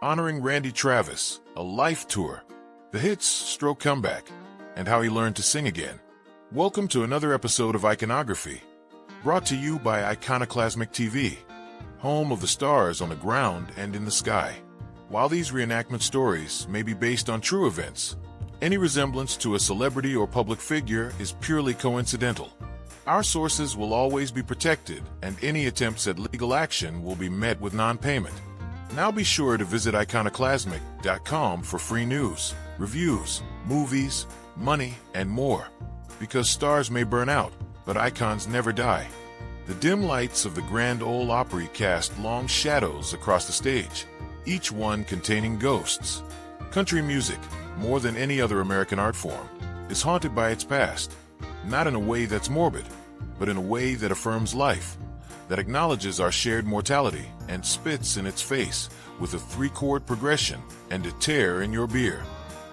honoring Randy Travis, a life tour, the hits stroke comeback, and how he learned to sing again. Welcome to another episode of Iconography, brought to you by Iconoclasmic TV, home of the stars on the ground and in the sky. While these reenactment stories may be based on true events, any resemblance to a celebrity or public figure is purely coincidental. Our sources will always be protected, and any attempts at legal action will be met with non-payment. Now be sure to visit iconoclasmic.com for free news, reviews, movies, money, and more. Because stars may burn out, but icons never die. The dim lights of the Grand Ole Opry cast long shadows across the stage, each one containing ghosts. Country music, more than any other American art form, is haunted by its past, not in a way that's morbid, but in a way that affirms life, that acknowledges our shared mortality and spits in its face with a 3-chord progression and a tear in your beer.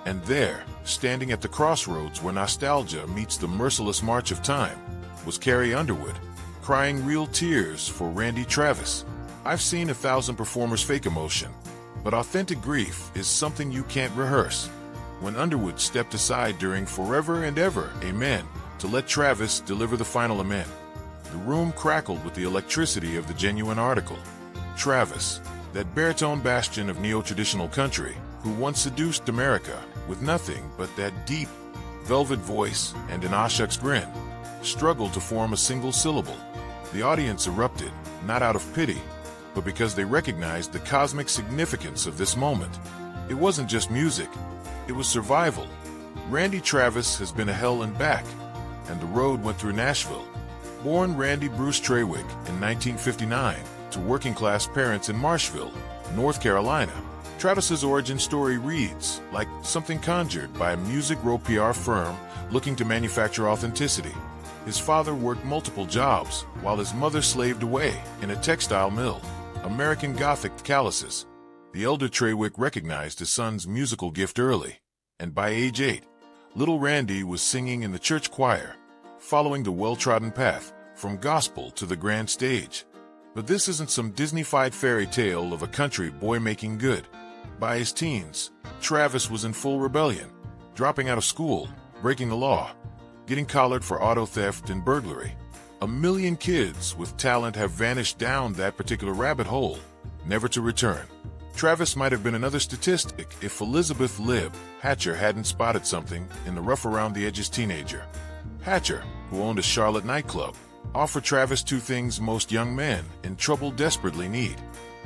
And there, standing at the crossroads where nostalgia meets the merciless march of time, was Carrie Underwood, crying real tears for Randy Travis. I've seen 1,000 performers fake emotion, but authentic grief is something you can't rehearse. When Underwood stepped aside during Forever and Ever, Amen, to let Travis deliver the final amen, the room crackled with the electricity of the genuine article. Travis, that baritone bastion of neo-traditional country, who once seduced America with nothing but that deep, velvet voice and an "ah shucks" grin, struggled to form a single syllable. The audience erupted, not out of pity, but because they recognized the cosmic significance of this moment. It wasn't just music, it was survival. Randy Travis has been a hell and back, and the road went through Nashville. Born Randy Bruce Trawick in 1959 to working-class parents in Marshville, North Carolina, Travis's origin story reads like something conjured by a music row PR firm looking to manufacture authenticity. His father worked multiple jobs while his mother slaved away in a textile mill. American Gothic calluses. The elder Trawick recognized his son's musical gift early, and by age 8, little Randy was singing in the church choir, following the well-trodden path from gospel to the grand stage. But this isn't some Disney-fied fairy tale of a country boy making good. By his teens, Travis was in full rebellion, dropping out of school, breaking the law, getting collared for auto theft and burglary. 1 million kids with talent have vanished down that particular rabbit hole, never to return. Travis might have been another statistic if Elizabeth Libb Hatcher hadn't spotted something in the rough-around-the-edges teenager. Hatcher, who owned a Charlotte nightclub, offered Travis 2 things most young men in trouble desperately need: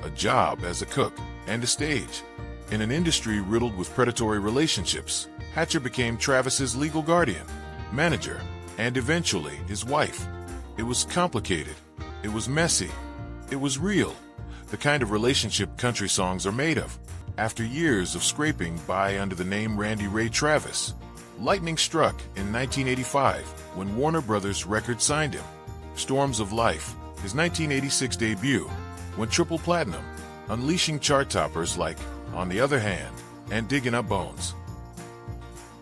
a job as a cook and a stage. In an industry riddled with predatory relationships, Hatcher became Travis's legal guardian, manager, and eventually his wife. It was complicated. It was messy. It was real. The kind of relationship country songs are made of. After years of scraping by under the name Randy Ray Travis, lightning struck in 1985 when Warner Brothers Records signed him. Storms of Life, his 1986 debut, went triple platinum, unleashing chart toppers like On the Other Hand and Digging Up Bones.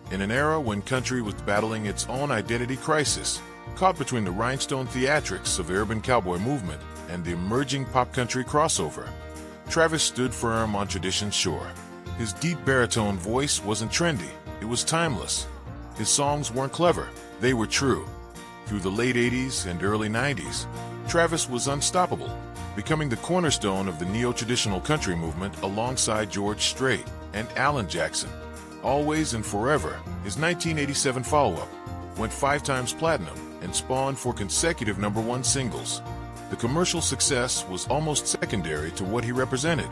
In an era when country was battling its own identity crisis, caught between the rhinestone theatrics of the urban cowboy movement and the emerging pop country crossover, Travis stood firm on tradition's shore. His deep baritone voice wasn't trendy, it was timeless. His songs weren't clever, they were true. Through the late 80s and early 90s, Travis was unstoppable, becoming the cornerstone of the neo-traditional country movement alongside George Strait and Alan Jackson. Always and Forever, his 1987 follow-up, went 5 times platinum and spawned 4 consecutive #1 singles. The commercial success was almost secondary to what he represented: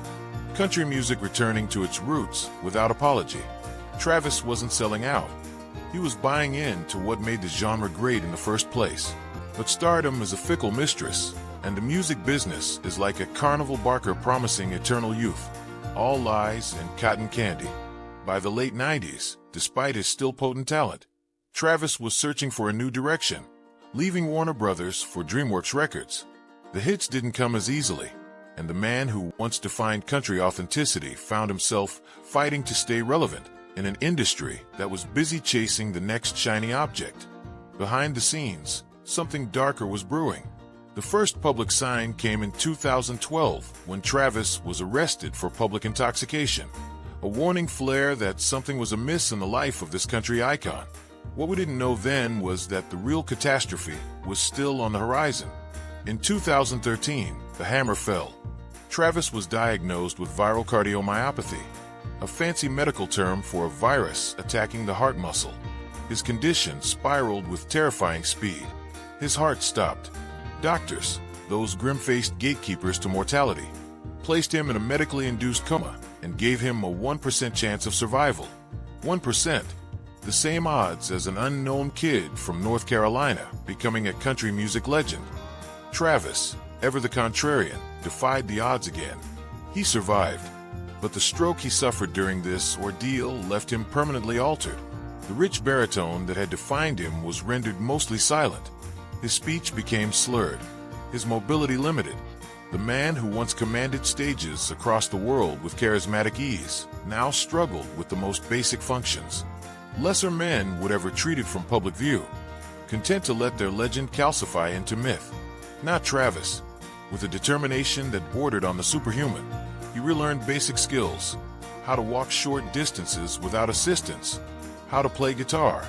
country music returning to its roots without apology. Travis wasn't selling out. He was buying in to what made the genre great in the first place. But stardom is a fickle mistress, and the music business is like a carnival barker promising eternal youth. All lies and cotton candy. By the late 90s, despite his still potent talent, Travis was searching for a new direction, leaving Warner Brothers for DreamWorks Records. The hits didn't come as easily, and the man who once defined country authenticity found himself fighting to stay relevant in an industry that was busy chasing the next shiny object. Behind the scenes, something darker was brewing. The first public sign came in 2012 when Travis was arrested for public intoxication, a warning flare that something was amiss in the life of this country icon. What we didn't know then was that the real catastrophe was still on the horizon. In 2013, the hammer fell. Travis was diagnosed with viral cardiomyopathy, a fancy medical term for a virus attacking the heart muscle. His condition spiraled with terrifying speed. His heart stopped. Doctors, those grim-faced gatekeepers to mortality, placed him in a medically induced coma and gave him a 1% chance of survival. 1%. The same odds as an unknown kid from North Carolina becoming a country music legend. Travis, ever the contrarian, defied the odds again. He survived, but the stroke he suffered during this ordeal left him permanently altered. The rich baritone that had defined him was rendered mostly silent. His speech became slurred, his mobility limited. The man who once commanded stages across the world with charismatic ease now struggled with the most basic functions. Lesser men would have retreated from public view, content to let their legend calcify into myth. Not Travis. With a determination that bordered on the superhuman, he relearned basic skills: how to walk short distances without assistance, how to play guitar,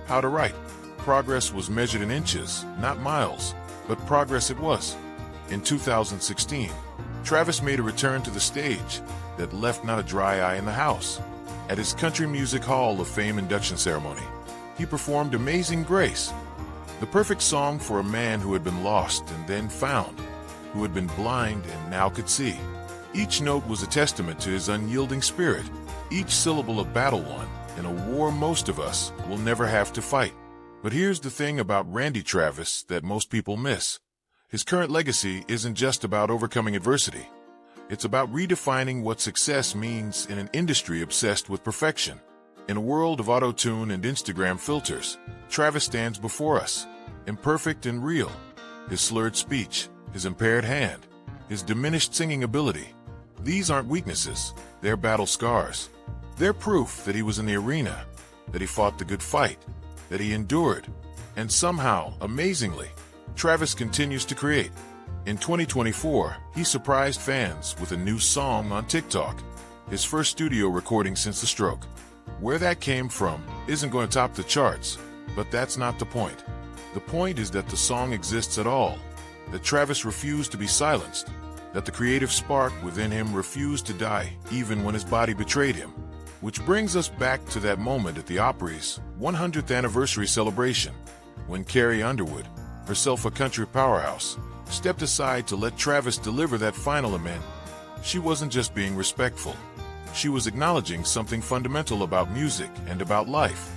how to write. Progress was measured in inches, not miles, but progress it was. In 2016, Travis made a return to the stage that left not a dry eye in the house. At his Country Music Hall of Fame induction ceremony, he performed Amazing Grace, the perfect song for a man who had been lost and then found, who had been blind and now could see. Each note was a testament to his unyielding spirit, each syllable a battle won in a war most of us will never have to fight. But here's the thing about Randy Travis that most people miss. His current legacy isn't just about overcoming adversity. It's about redefining what success means in an industry obsessed with perfection. In a world of auto-tune and Instagram filters, Travis stands before us, imperfect and real. His slurred speech, his impaired hand, his diminished singing ability. These aren't weaknesses, they're battle scars. They're proof that he was in the arena, that he fought the good fight, that he endured. And somehow, amazingly, Travis continues to create. In 2024, he surprised fans with a new song on TikTok, his first studio recording since the stroke. Where that came from isn't going to top the charts, but that's not the point. The point is that the song exists at all, that Travis refused to be silenced, that the creative spark within him refused to die even when his body betrayed him. Which brings us back to that moment at the Opry's 100th anniversary celebration, when Carrie Underwood, herself a country powerhouse, stepped aside to let Travis deliver that final amen. She wasn't just being respectful. She was acknowledging something fundamental about music and about life,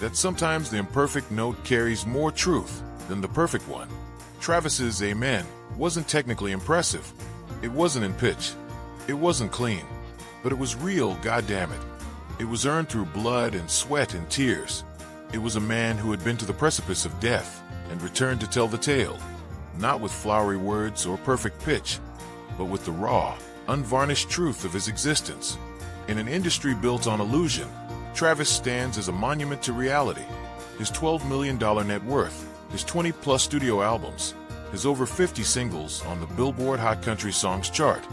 that sometimes the imperfect note carries more truth than the perfect one. Travis's amen wasn't technically impressive. It wasn't in pitch. It wasn't clean. But it was real, goddammit. It was earned through blood and sweat and tears. It was a man who had been to the precipice of death and returned to tell the tale, not with flowery words or perfect pitch, but with the raw, unvarnished truth of his existence. In an industry built on illusion, Travis stands as a monument to reality. His $12 million net worth, his 20-plus studio albums, his over 50 singles on the Billboard Hot Country Songs chart,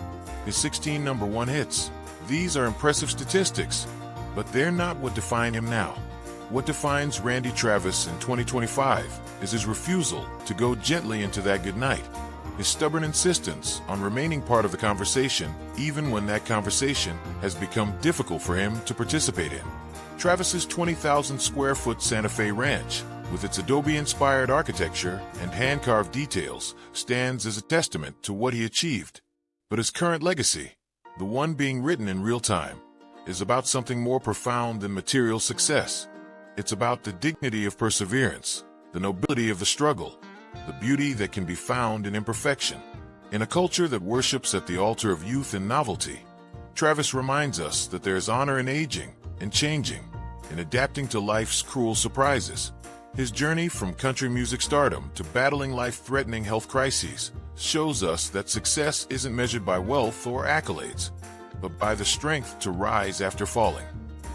his 16 #1 hits. These are impressive statistics, but they're not what define him now. What defines Randy Travis in 2025 is his refusal to go gently into that good night, his stubborn insistence on remaining part of the conversation even when that conversation has become difficult for him to participate in. Travis's 20,000 square foot Santa Fe ranch, with its Adobe-inspired architecture and hand-carved details, stands as a testament to what he achieved. But his current legacy, the one being written in real time, is about something more profound than material success. It's about the dignity of perseverance, the nobility of the struggle, the beauty that can be found in imperfection. In a culture that worships at the altar of youth and novelty, Travis reminds us that there is honor in aging, in changing, in adapting to life's cruel surprises. His journey from country music stardom to battling life-threatening health crises shows us that success isn't measured by wealth or accolades, but by the strength to rise after falling.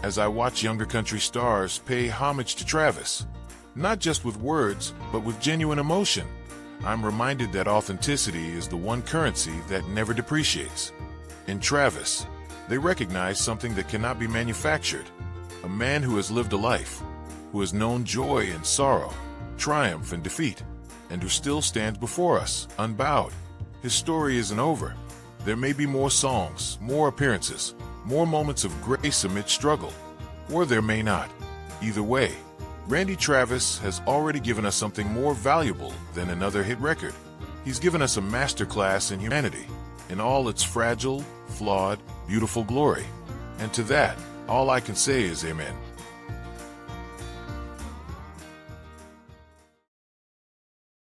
As I watch younger country stars pay homage to Travis, not just with words, but with genuine emotion, I'm reminded that authenticity is the one currency that never depreciates. In Travis, they recognize something that cannot be manufactured. A man who has lived a life, who has known joy and sorrow, triumph and defeat, and who still stands before us, unbowed. His story isn't over. There may be more songs, more appearances, more moments of grace amid struggle, or there may not. Either way, Randy Travis has already given us something more valuable than another hit record. He's given us a masterclass in humanity, in all its fragile, flawed, beautiful glory. And to that, all I can say is amen.